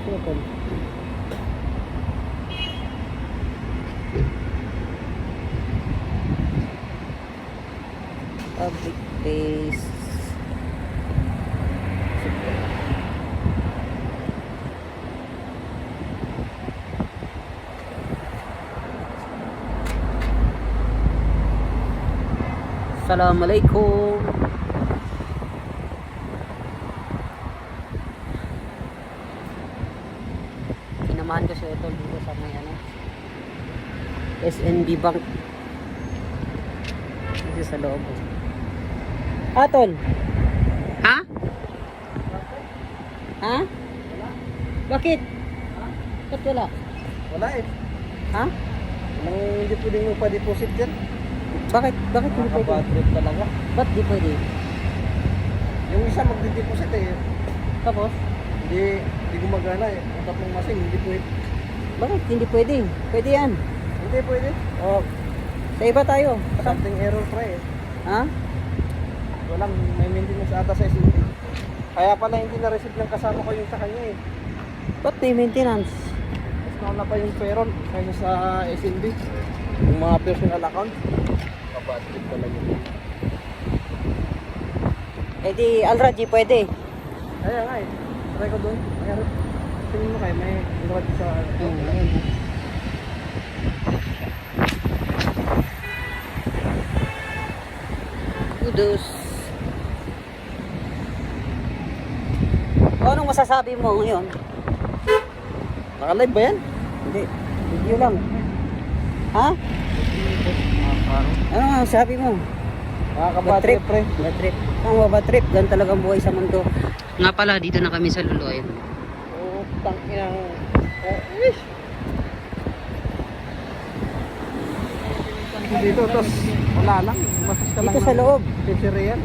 Open. Public place. Assalamualaikum. Sinamahan ko siya ito dito sa may ano, SNB Bank. Dito sa loob. Atol. Ha? Ha? Bakit? Bakit wala? Wala eh. Ha? Hindi pwedeng magpa-deposit dyan. Bakit? Bakit hindi pwede? Bad trip talaga. Ba't di pwede? Yung isa magdi-deposit eh. Tapos? Hindi gumagana eh. Ang tatlong machine, hindi pwede. Bakit hindi pwede? Pwede yan. Hindi pwede. Oh. Sa iba tayo. Something error pa eh. Ha? Walang may maintenance ata sa SNB. Kaya pala hindi na-receive ng kasama ko yung sa kanya eh. Ba't may maintenance? Mas nauna pa yung payroll kaysa sa SNB. Yung mga personal account. Bad trip talaga. Eh di Alraji pwede. Kaya nga eh. Try ko doon. Kaya tingin mo kayo may ginawa sa... Kudos. O, anong masasabi mo ngayon? Naka-live ba yan? Hindi. Video lang. Ha? Ano nga masasabi mo? Nakaka-bad trip pre. Bad trip. Ang bad trip. Ganun talagang buhay sa mundo. Nga pala, dito na kami sa Luluayan. Oh, tangkinang... Oh, ish! Dito, tapos wala lang. Masas ka lang Dito sa loob. Pizzeria yan.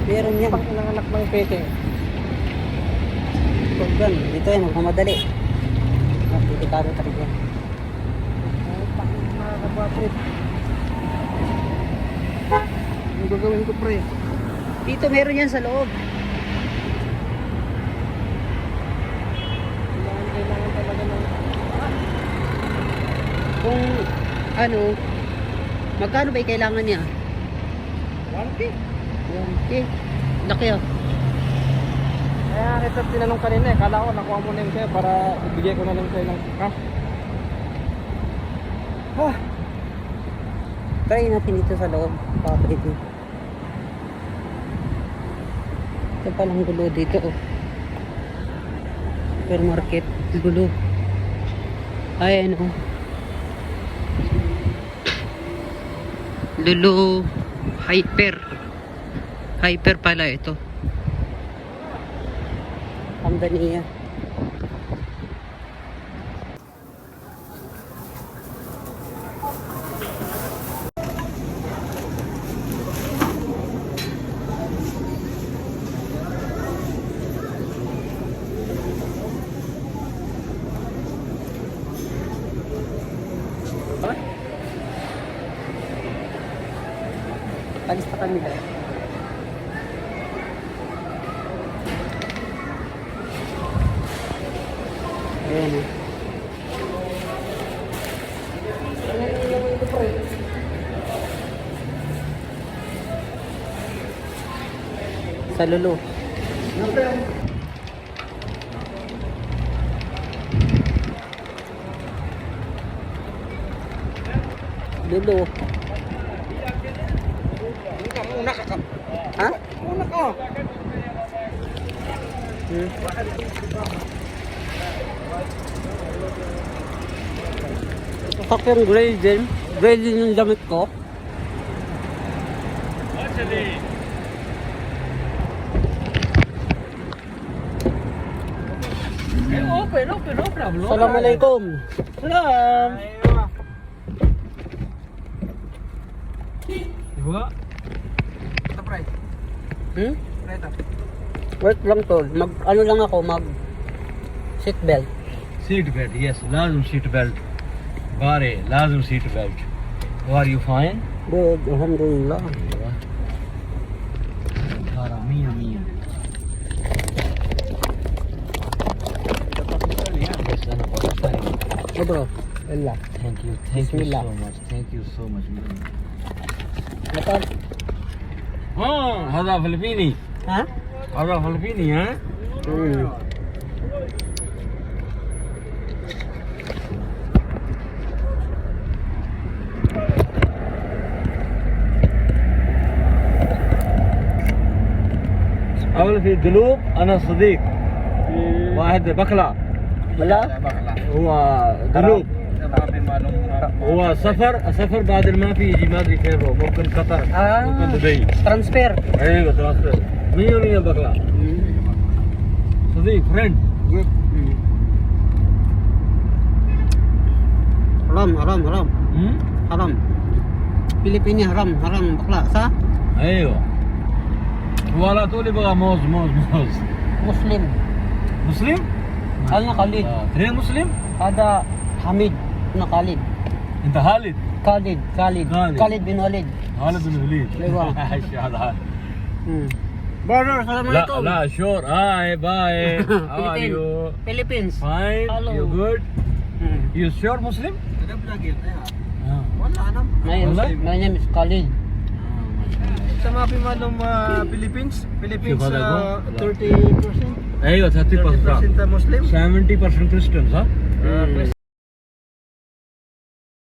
Meron yan. Tangkinang anak ng pete. Pagkan, dito yan. Magmamadali. Delikado talaga yan. Oh, tangkinang nakaka-bad trip. Ano gagawin ko pre? Dito meron yan sa loob. Kailangan talaga ng... Kung ano, magkano ba yung kailangan niya? 1K. 1K. Laki ah. Kaya kita tinanong kanina eh. Kala ko nakuha mo na yung sa'yo para ibigay ko na lang sa'yo ng cash. Ah! Try natin dito sa loob. Paprito. Ito palang gulo dito oh. Supermarket. Gulo. Ayan oh. Lulu Hyper. Hyper pala ito. Pandania. Alis pa kami dahil. Ayan eh. Sa Lulu. Lulu. Muna ka. Ha? Muna ka. Pak yung gray din. Gray din yung damit ko. Open, no problem. Assalamualaikum. Salam. Diba? Ito, pre. Hmm? Pre, ito. Work lang to. Ano lang ako, seat belt. Seat belt, yes, lazim seat belt. Bari, lazim seat belt. How are you fine? Good, alhamdulillah. Mia, mia. Oh bro, wala. Thank you Bismillah. so much. Thank you so much. Dapat. هذا فلبيني. Ha? هذا فلبيني ها؟ أول في الجنوب أنا صديق واحد بقلع Wala? هو جنوب هو سفر بعد ما في يجي ما ادري فين هو ممكن قطر ممكن دبي Transfer. ايوه ترانسفير 100 بقلع صديق فريند Haram. Pilipina haram bakla sa ايوه هو على طول يبغى موز Muslim. مسلم؟ Ana Khalid. ترين مسلم؟ Ada Hamid na Khalid. انت خالد Khalid. Khalid bin Walid. خالد بن وليد أيوة. هذا Brother, لا assalamualaikum. لا شور هاي باي how are you Philippines. fine Hello. you good you sure Muslim My name is Khalid. Sa mga pimalong Philippines, شوف هذا قول. 30% ايوه 30% 30% Muslim. 70% Christians ها